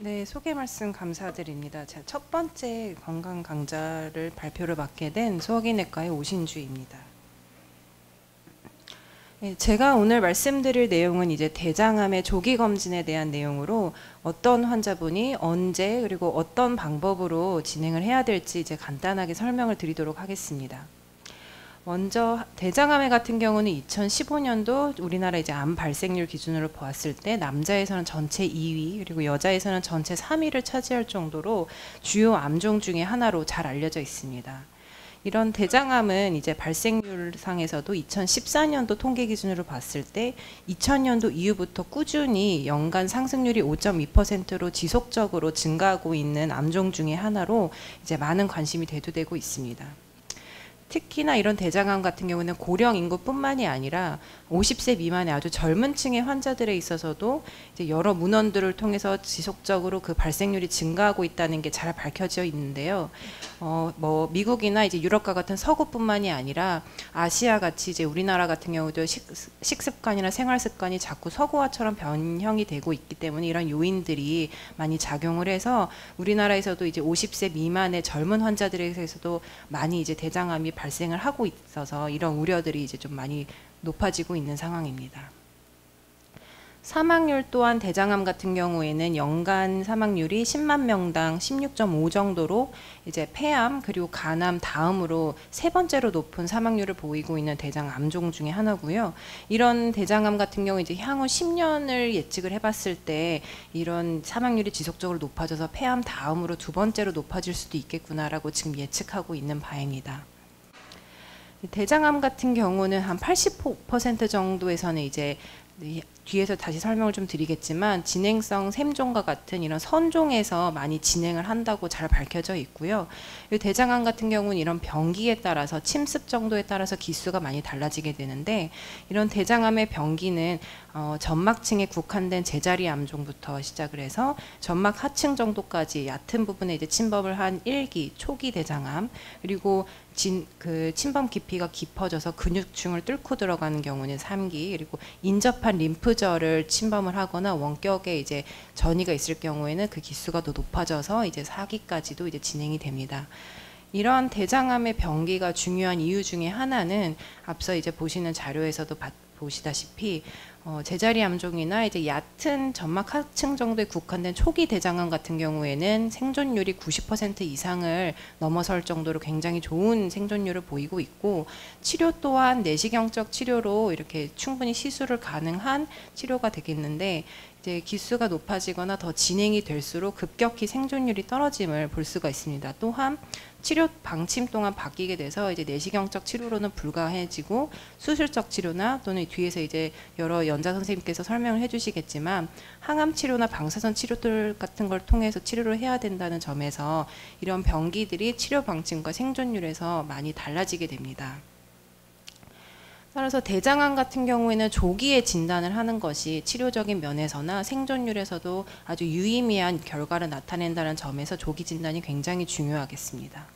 네, 소개 말씀 감사드립니다. 제가 첫 번째 건강 강좌를 발표를 맡게 된 소화기내과의 오신주입니다. 네, 제가 오늘 말씀드릴 내용은 이제 대장암의 조기 검진에 대한 내용으로 어떤 환자분이 언제 그리고 어떤 방법으로 진행을 해야 될지 이제 간단하게 설명을 드리도록 하겠습니다. 먼저 대장암의 같은 경우는 2015년도 우리나라 이제 암 발생률 기준으로 보았을 때 남자에서는 전체 2위 그리고 여자에서는 전체 3위를 차지할 정도로 주요 암종 중에 하나로 잘 알려져 있습니다. 이런 대장암은 이제 발생률 상에서도 2014년도 통계 기준으로 봤을 때 2000년도 이후부터 꾸준히 연간 상승률이 5.2%로 지속적으로 증가하고 있는 암종 중에 하나로 이제 많은 관심이 대두되고 있습니다. 특히나 이런 대장암 같은 경우는 고령 인구뿐만이 아니라 50세 미만의 아주 젊은 층의 환자들에 있어서도 이제 여러 문헌들을 통해서 지속적으로 그 발생률이 증가하고 있다는 게 잘 밝혀져 있는데요. 뭐 미국이나 이제 유럽과 같은 서구뿐만이 아니라 아시아 같이 이제 우리나라 같은 경우도 식습관이나 생활 습관이 자꾸 서구화처럼 변형이 되고 있기 때문에 이런 요인들이 많이 작용을 해서 우리나라에서도 이제 50세 미만의 젊은 환자들에게서도 많이 이제 대장암이 발생을 하고 있어서 이런 우려들이 이제 좀 많이 높아지고 있는 상황입니다. 사망률 또한 대장암 같은 경우에는 연간 사망률이 10만 명당 16.5 정도로 이제 폐암 그리고 간암 다음으로 세 번째로 높은 사망률을 보이고 있는 대장 암종 중에 하나고요. 이런 대장암 같은 경우 이제 향후 10년을 예측을 해봤을 때 이런 사망률이 지속적으로 높아져서 폐암 다음으로 두 번째로 높아질 수도 있겠구나라고 지금 예측하고 있는 바입니다. 대장암 같은 경우는 한 80% 정도에서는 이제 뒤에서 다시 설명을 좀 드리겠지만 진행성 샘종과 같은 이런 선종에서 많이 진행을 한다고 잘 밝혀져 있고요. 이 대장암 같은 경우는 이런 병기에 따라서 침습 정도에 따라서 기수가 많이 달라지게 되는데 이런 대장암의 병기는 점막층에 국한된 제자리 암종부터 시작을 해서 점막 하층 정도까지 얕은 부분에 이제 침범을 한 1기 초기 대장암 그리고 침범 깊이가 깊어져서 근육층을 뚫고 들어가는 경우는 3기 그리고 인접한 림프절을 침범을 하거나 원격에 이제 전이가 있을 경우에는 그 기수가 더 높아져서 이제 4기까지도 이제 진행이 됩니다. 이러한 대장암의 병기가 중요한 이유 중에 하나는 앞서 이제 보시는 자료에서도 보시다시피 제자리 암종이나 이제 얕은 점막 하층 정도에 국한된 초기 대장암 같은 경우에는 생존율이 90% 이상을 넘어설 정도로 굉장히 좋은 생존율을 보이고 있고 치료 또한 내시경적 치료로 이렇게 충분히 시술을 가능한 치료가 되겠는데 이제 기수가 높아지거나 더 진행이 될수록 급격히 생존율이 떨어짐을 볼 수가 있습니다. 또한 치료 방침 동안 바뀌게 돼서 이제 내시경적 치료로는 불가해지고 수술적 치료나 또는 뒤에서 이제 여러 연자 선생님께서 설명을 해주시겠지만 항암 치료나 방사선 치료들 같은 걸 통해서 치료를 해야 된다는 점에서 이런 병기들이 치료 방침과 생존율에서 많이 달라지게 됩니다. 따라서 대장암 같은 경우에는 조기에 진단을 하는 것이 치료적인 면에서나 생존율에서도 아주 유의미한 결과를 나타낸다는 점에서 조기 진단이 굉장히 중요하겠습니다.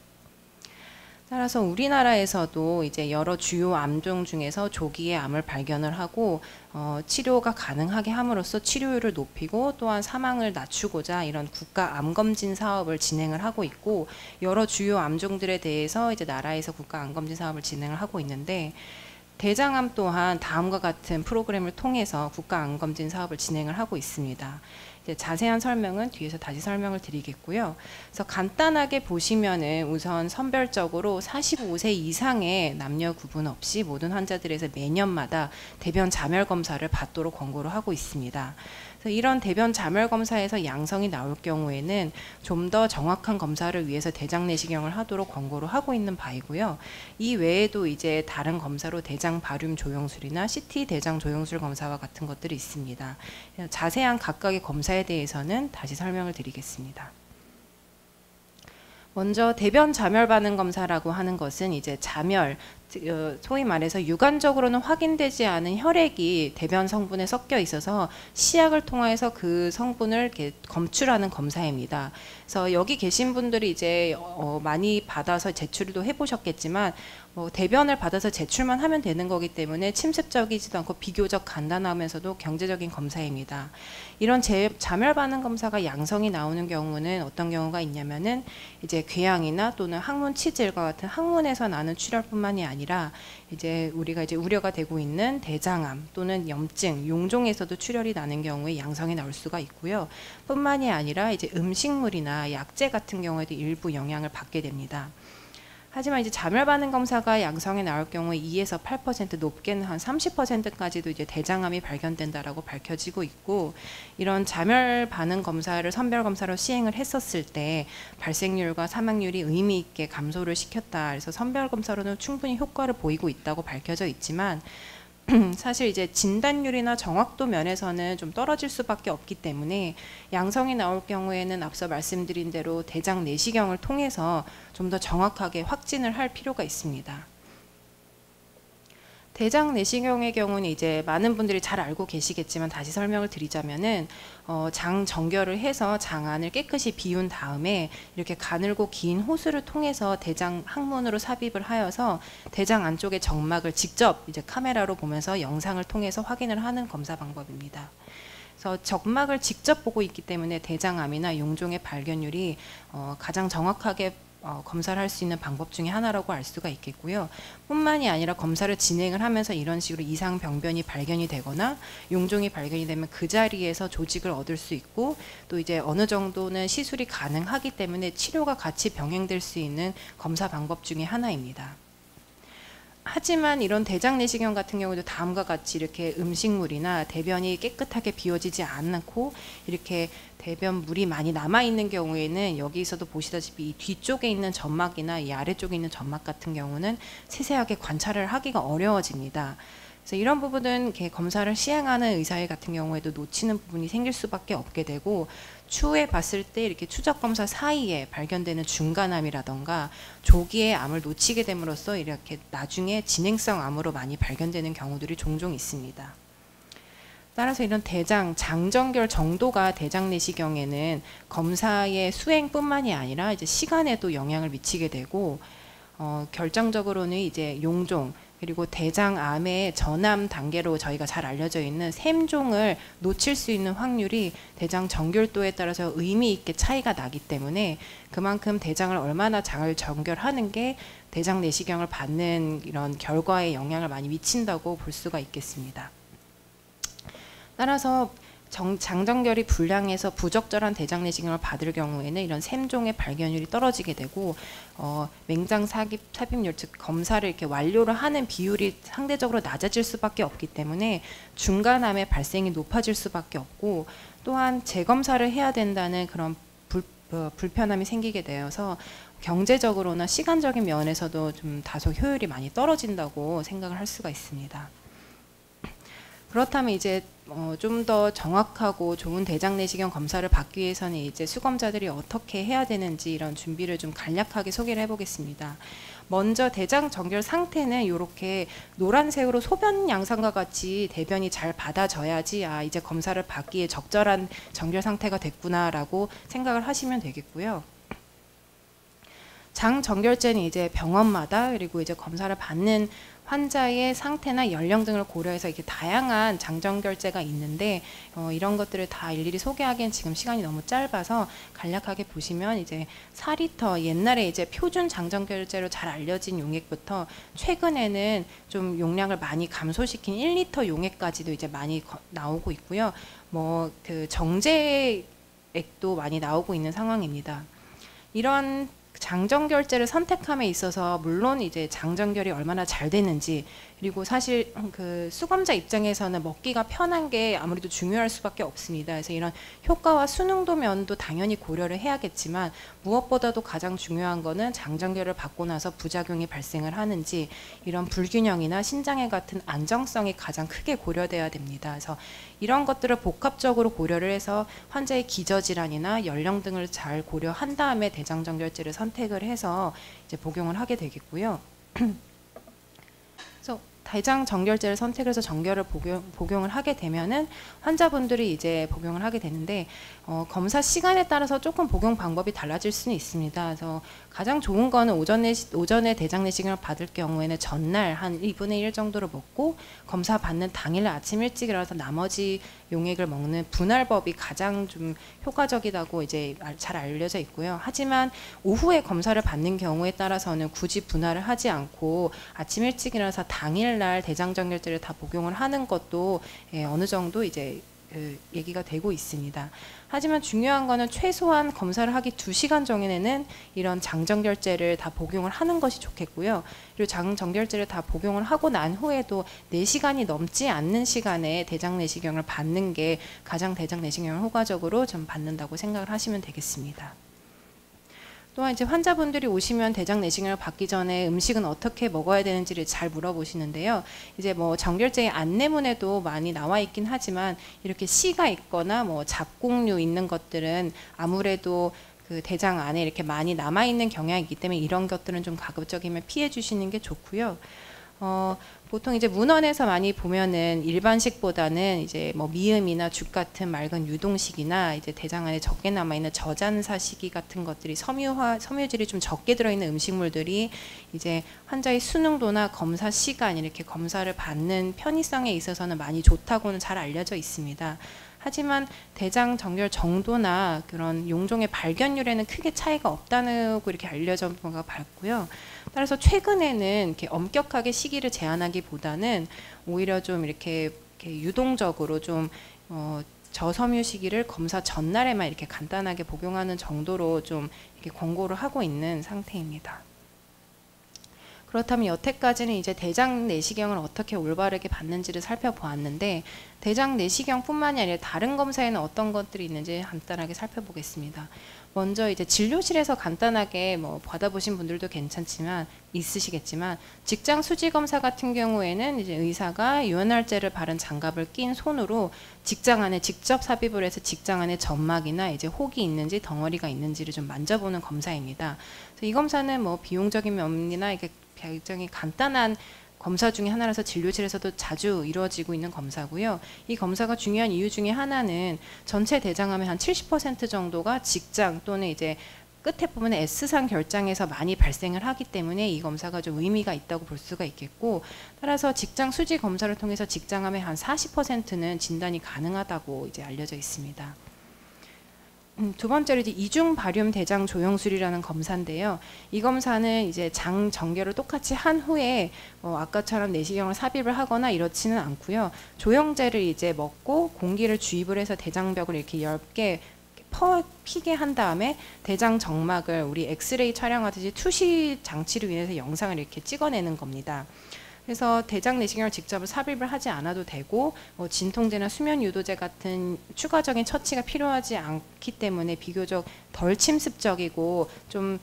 따라서 우리나라에서도 이제 여러 주요 암종 중에서 조기에 암을 발견을 하고 치료가 가능하게 함으로써 치료율을 높이고 또한 사망을 낮추고자 이런 국가 암검진 사업을 진행을 하고 있고 여러 주요 암종들에 대해서 이제 나라에서 국가 암검진 사업을 진행을 하고 있는데 대장암 또한 다음과 같은 프로그램을 통해서 국가 암검진 사업을 진행을 하고 있습니다. 이제 자세한 설명은 뒤에서 다시 설명을 드리겠고요. 그래서 간단하게 보시면은 우선 선별적으로 45세 이상의 남녀 구분 없이 모든 환자들에서 매년마다 대변 자멸 검사를 받도록 권고를 하고 있습니다. 그래서 이런 대변 자멸 검사에서 양성이 나올 경우에는 좀 더 정확한 검사를 위해서 대장 내시경을 하도록 권고를 하고 있는 바이고요. 이 외에도 이제 다른 검사로 대장 바륨 조영술이나 CT 대장 조영술 검사와 같은 것들이 있습니다. 자세한 각각의 검사에 대해서는 다시 설명을 드리겠습니다. 먼저 대변 자멸 반응 검사라고 하는 것은 이제 자멸, 소위 말해서 유관적으로는 확인되지 않은 혈액이 대변 성분에 섞여 있어서 시약을 통해서 그 성분을 이렇게 검출하는 검사입니다. 그래서 여기 계신 분들이 이제 많이 받아서 제출도 해보셨겠지만 대변을 받아서 제출만 하면 되는 거기 때문에 침습적이지도 않고 비교적 간단하면서도 경제적인 검사입니다. 이런 자멸 반응 검사가 양성이 나오는 경우는 어떤 경우가 있냐면은 이제 궤양이나 또는 항문 치질과 같은 항문에서 나는 출혈뿐만이 아니라 이제 우리가 이제 우려가 되고 있는 대장암 또는 염증, 용종에서도 출혈이 나는 경우에 양성이 나올 수가 있고요. 뿐만이 아니라 이제 음식물이나 약재 같은 경우에도 일부 영향을 받게 됩니다. 하지만 이제 자멸 반응 검사가 양성에 나올 경우에 2에서 8% 높게는 한 30%까지도 이제 대장암이 발견된다라고 밝혀지고 있고, 이런 자멸 반응 검사를 선별 검사로 시행을 했었을 때 발생률과 사망률이 의미 있게 감소를 시켰다. 그래서 선별 검사로는 충분히 효과를 보이고 있다고 밝혀져 있지만 사실 이제 진단율이나 정확도 면에서는 좀 떨어질 수밖에 없기 때문에 양성이 나올 경우에는 앞서 말씀드린 대로 대장 내시경을 통해서 좀 더 정확하게 확진을 할 필요가 있습니다. 대장 내시경의 경우는 이제 많은 분들이 잘 알고 계시겠지만 다시 설명을 드리자면은 장 정결을 해서 장안을 깨끗이 비운 다음에 이렇게 가늘고 긴 호스를 통해서 대장 항문으로 삽입을 하여서 대장 안쪽의 점막을 직접 이제 카메라로 보면서 영상을 통해서 확인을 하는 검사 방법입니다. 그래서 점막을 직접 보고 있기 때문에 대장암이나 용종의 발견율이 가장 정확하게 검사를 할 수 있는 방법 중에 하나라고 알 수가 있겠고요. 뿐만이 아니라 검사를 진행을 하면서 이런 식으로 이상 병변이 발견이 되거나 용종이 발견이 되면 그 자리에서 조직을 얻을 수 있고, 또 이제 어느 정도는 시술이 가능하기 때문에 치료가 같이 병행될 수 있는 검사 방법 중에 하나입니다. 하지만 이런 대장 내시경 같은 경우도 다음과 같이 이렇게 음식물이나 대변이 깨끗하게 비워지지 않고 이렇게 대변 물이 많이 남아 있는 경우에는 여기서도 보시다시피 이 뒤쪽에 있는 점막이나 이 아래쪽에 있는 점막 같은 경우는 세세하게 관찰을 하기가 어려워집니다. 그래서 이런 부분은 이렇게 검사를 시행하는 의사 같은 경우에도 놓치는 부분이 생길 수밖에 없게 되고, 추후에 봤을 때 이렇게 추적 검사 사이에 발견되는 중간암이라던가 조기에 암을 놓치게 됨으로써 이렇게 나중에 진행성 암으로 많이 발견되는 경우들이 종종 있습니다. 따라서 이런 대장 장정결 정도가 대장 내시경에는 검사의 수행뿐만이 아니라 이제 시간에도 영향을 미치게 되고, 결정적으로는 이제 용종 그리고 대장암의 전암 단계로 저희가 잘 알려져 있는 샘종을 놓칠 수 있는 확률이 대장 정결도에 따라서 의미 있게 차이가 나기 때문에 그만큼 대장을 얼마나 잘 정결하는 게 대장 내시경을 받는 이런 결과에 영향을 많이 미친다고 볼 수가 있겠습니다. 따라서 장정결이 불량해서 부적절한 대장 내시경을 받을 경우에는 이런 샘종의 발견율이 떨어지게 되고 맹장 삽입률, 즉 검사를 이렇게 완료를 하는 비율이 상대적으로 낮아질 수밖에 없기 때문에 중간암의 발생이 높아질 수밖에 없고, 또한 재검사를 해야 된다는 그런 불편함이 생기게 되어서 경제적으로나 시간적인 면에서도 좀 다소 효율이 많이 떨어진다고 생각을 할 수가 있습니다. 그렇다면 이제 좀 더 정확하고 좋은 대장 내시경 검사를 받기 위해서는 이제 수검자들이 어떻게 해야 되는지 이런 준비를 좀 간략하게 소개를 해보겠습니다. 먼저 대장 정결 상태는 이렇게 노란색으로 소변 양상과 같이 대변이 잘 받아져야지 이제 검사를 받기에 적절한 정결 상태가 됐구나라고 생각을 하시면 되겠고요. 장 정결제는 이제 병원마다 그리고 이제 검사를 받는 환자의 상태나 연령 등을 고려해서 이렇게 다양한 장정결제가 있는데 이런 것들을 다 일일이 소개하기엔 지금 시간이 너무 짧아서 간략하게 보시면 이제 4리터 옛날에 이제 표준 장정결제로 잘 알려진 용액부터 최근에는 좀 용량을 많이 감소시킨 1리터 용액까지도 이제 많이 나오고 있고요. 그 정제액도 많이 나오고 있는 상황입니다. 이런 장정결제를 선택함에 있어서 물론 이제 장정결이 얼마나 잘 되는지, 그리고 사실 그 수검자 입장에서는 먹기가 편한 게 아무래도 중요할 수밖에 없습니다. 그래서 이런 효과와 수능도 면도 당연히 고려를 해야겠지만 무엇보다도 가장 중요한 거는 장정결을 받고 나서 부작용이 발생을 하는지, 이런 불균형이나 신장애 같은 안정성이 가장 크게 고려돼야 됩니다. 그래서 이런 것들을 복합적으로 고려를 해서 환자의 기저질환이나 연령 등을 잘 고려한 다음에 대장정결제를 선택을 해서 이제 복용을 하게 되겠고요. 대장 정결제를 선택해서 정결을 복용을 하게 되면은 환자분들이 이제 복용을 하게 되는데 검사 시간에 따라서 조금 복용 방법이 달라질 수는 있습니다. 그래서 가장 좋은 거는 오전에 대장 내시경을 받을 경우에는 전날 한 2분의 1 정도로 먹고 검사 받는 당일 아침 일찍 일어나서 나머지 용액을 먹는 분할법이 가장 좀 효과적이라고 이제 잘 알려져 있고요. 하지만 오후에 검사를 받는 경우에 따라서는 굳이 분할을 하지 않고 아침 일찍 일어나서 당일날 대장 정결제를 다 복용을 하는 것도 어느 정도 이제 얘기가 되고 있습니다. 하지만 중요한 거는 최소한 검사를 하기 2시간 전에는 이런 장정결제를 다 복용을 하는 것이 좋겠고요. 그리고 장정결제를 다 복용을 하고 난 후에도 4시간이 넘지 않는 시간에 대장 내시경을 받는 게 가장 대장 내시경을 효과적으로 좀 받는다고 생각을 하시면 되겠습니다. 또한 이제 환자분들이 오시면 대장 내시경을 받기 전에 음식은 어떻게 먹어야 되는지를 잘 물어보시는데요. 이제 뭐 정결제의 안내문에도 많이 나와 있긴 하지만 이렇게 씨가 있거나 뭐 잡곡류 있는 것들은 아무래도 그 대장 안에 이렇게 많이 남아 있는 경향이 있기 때문에 이런 것들은 좀 가급적이면 피해 주시는 게 좋고요. 보통 이제 문헌에서 많이 보면은 일반식보다는 이제 뭐 미음이나 죽 같은 맑은 유동식이나 이제 대장 안에 적게 남아 있는 저잔사시기 같은 것들이 섬유질이 좀 적게 들어있는 음식물들이 이제 환자의 수능도나 검사 시간 이렇게 검사를 받는 편의성에 있어서는 많이 좋다고는 잘 알려져 있습니다. 하지만 대장 정결 정도나 그런 용종의 발견율에는 크게 차이가 없다고 이렇게 알려져 바가 밝고요. 따라서 최근에는 이렇게 엄격하게 시기를 제한하기보다는 오히려 좀 이렇게 유동적으로 좀 저섬유 시기를 검사 전날에만 이렇게 간단하게 복용하는 정도로 좀 이렇게 권고를 하고 있는 상태입니다. 그렇다면 여태까지는 이제 대장 내시경을 어떻게 올바르게 받는지를 살펴보았는데 대장 내시경뿐만이 아니라 다른 검사에는 어떤 것들이 있는지 간단하게 살펴보겠습니다. 먼저 이제 진료실에서 간단하게 뭐 받아보신 분들도 괜찮지만 있으시겠지만 직장 수지 검사 같은 경우에는 이제 의사가 유연활제를 바른 장갑을 낀 손으로 직장 안에 직접 삽입을 해서 직장 안에 점막이나 이제 혹이 있는지 덩어리가 있는지를 좀 만져보는 검사입니다. 그래서 이 검사는 뭐 비용적인 면이나 이게 굉장히 간단한 검사 중에 하나라서 진료실에서도 자주 이루어지고 있는 검사고요. 이 검사가 중요한 이유 중에 하나는 전체 대장암의 한 70% 정도가 직장 또는 이제 끝에 부분에 S상 결장에서 많이 발생을 하기 때문에 이 검사가 좀 의미가 있다고 볼 수가 있겠고, 따라서 직장 수지 검사를 통해서 직장암의 한 40%는 진단이 가능하다고 이제 알려져 있습니다. 두 번째로 이제 이중 바륨 대장 조영술이라는 검사인데요. 이 검사는 이제 장 정결을 똑같이 한 후에 아까처럼 내시경을 삽입을 하거나 이렇지는 않고요. 조영제를 이제 먹고 공기를 주입을 해서 대장벽을 이렇게 얇게 피게 한 다음에 대장 정막을 우리 엑스레이 촬영하듯이 투시 장치로 인해서 영상을 이렇게 찍어내는 겁니다. 그래서 대장 내시경을 직접 삽입을 하지 않아도 되고 진통제나 수면 유도제 같은 추가적인 처치가 필요하지 않기 때문에 비교적 덜 침습적이고 좀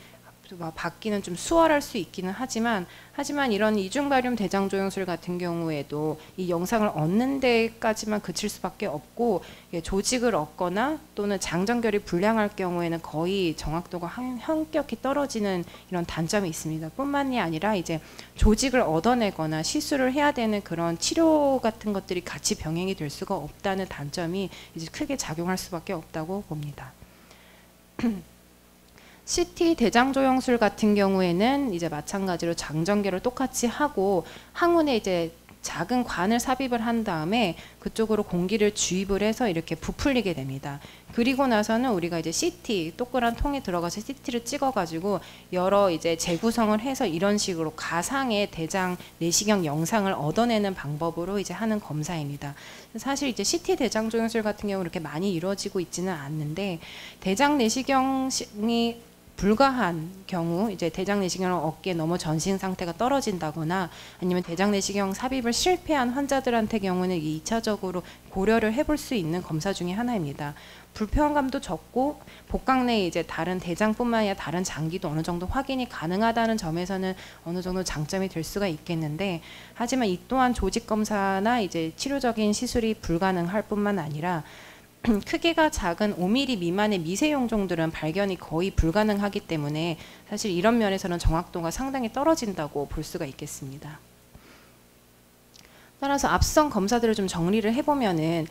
받기는 좀 수월할 수 있기는 하지만 이런 이중바륨 대장조영술 같은 경우에도 이 영상을 얻는 데까지만 그칠 수밖에 없고 조직을 얻거나 또는 장정결이 불량할 경우에는 거의 정확도가 현격히 떨어지는 이런 단점이 있습니다. 뿐만이 아니라 이제 조직을 얻어내거나 시술을 해야 되는 그런 치료 같은 것들이 같이 병행이 될 수가 없다는 단점이 이제 크게 작용할 수밖에 없다고 봅니다. CT 대장조영술 같은 경우에는 이제 마찬가지로 장정결을 똑같이 하고 항문에 이제 작은 관을 삽입을 한 다음에 그쪽으로 공기를 주입을 해서 이렇게 부풀리게 됩니다. 그리고 나서는 우리가 이제 CT 동그란 통에 들어가서 CT를 찍어가지고 여러 이제 재구성을 해서 이런 식으로 가상의 대장 내시경 영상을 얻어내는 방법으로 이제 하는 검사입니다. 사실 이제 CT 대장조영술 같은 경우 이렇게 많이 이루어지고 있지는 않는데 대장 내시경이 불가한 경우 이제 대장 내시경을 얻기에 너무 전신 상태가 떨어진다거나 아니면 대장 내시경 삽입을 실패한 환자들한테 경우는 2차적으로 고려를 해볼 수 있는 검사 중에 하나입니다. 불편감도 적고 복강 내에 이제 다른 대장뿐만 아니라 다른 장기도 어느 정도 확인이 가능하다는 점에서는 어느 정도 장점이 될 수가 있겠는데, 하지만 이 또한 조직 검사나 이제 치료적인 시술이 불가능할 뿐만 아니라 크기가 작은 5mm 미만의 미세 용종들은 발견이 거의 불가능하기 때문에 사실 이런 면에서는 정확도가 상당히 떨어진다고 볼 수가 있겠습니다. 따라서 앞선 검사들을 좀 정리를 해보면은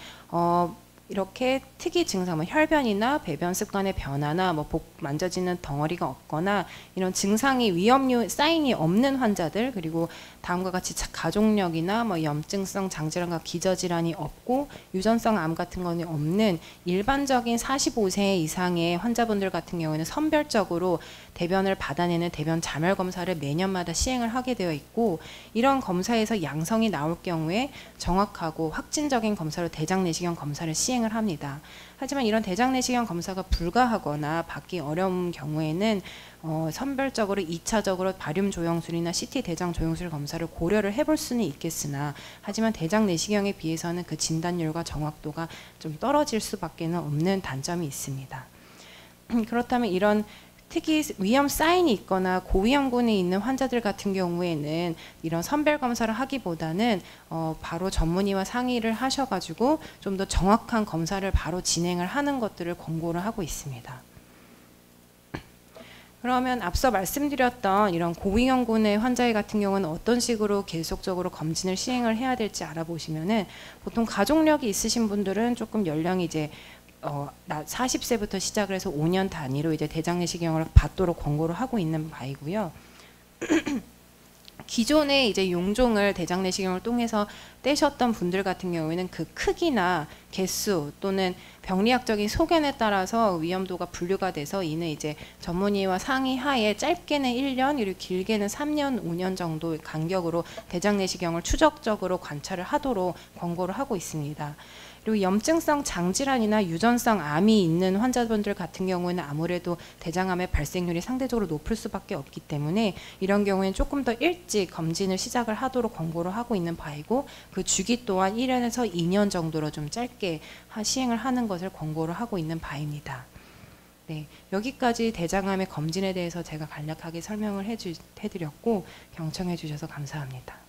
이렇게 특이 증상, 뭐 혈변이나 배변 습관의 변화나 뭐 복 만져지는 덩어리가 없거나 이런 증상이 위험류 사인이 없는 환자들, 그리고 다음과 같이 가족력이나 뭐 염증성 장질환과 기저질환이 없고 유전성 암 같은 거는 없는 일반적인 45세 이상의 환자분들 같은 경우에는 선별적으로 대변을 받아내는 대변 자멸 검사를 매년마다 시행을 하게 되어 있고, 이런 검사에서 양성이 나올 경우에 정확하고 확진적인 검사로 대장 내시경 검사를 시행을 합니다. 하지만 이런 대장 내시경 검사가 불가하거나 받기 어려운 경우에는 선별적으로 2차적으로 바륨 조영술이나 CT 대장 조영술 검사를 고려를 해볼 수는 있겠으나, 하지만 대장 내시경에 비해서는 그 진단율과 정확도가 좀 떨어질 수밖에 없는 단점이 있습니다. 그렇다면 이런 특히 위험 사인이 있거나 고위험군이 있는 환자들 같은 경우에는 이런 선별 검사를 하기보다는 바로 전문의와 상의를 하셔가지고 좀 더 정확한 검사를 바로 진행을 하는 것들을 권고를 하고 있습니다. 그러면 앞서 말씀드렸던 이런 고위험군의 환자 같은 경우는 어떤 식으로 계속적으로 검진을 시행을 해야 될지 알아보시면은, 보통 가족력이 있으신 분들은 조금 연령이 이제 40세부터 시작을 해서 5년 단위로 이제 대장 내시경을 받도록 권고를 하고 있는 바이고요. 기존에 이제 용종을 대장 내시경을 통해서 떼셨던 분들 같은 경우에는 그 크기나 개수 또는 병리학적인 소견에 따라서 위험도가 분류가 돼서 이는 이제 전문의와 상의하에 짧게는 1년, 그리고 길게는 3년, 5년 정도 간격으로 대장 내시경을 추적적으로 관찰을 하도록 권고를 하고 있습니다. 그리고 염증성 장질환이나 유전성 암이 있는 환자분들 같은 경우에는 아무래도 대장암의 발생률이 상대적으로 높을 수밖에 없기 때문에 이런 경우에는 조금 더 일찍 검진을 시작을 하도록 권고를 하고 있는 바이고, 그 주기 또한 1년에서 2년 정도로 좀 짧게 시행을 하는 것을 권고를 하고 있는 바입니다. 네, 여기까지 대장암의 검진에 대해서 제가 간략하게 설명을 해드렸고 경청해 주셔서 감사합니다.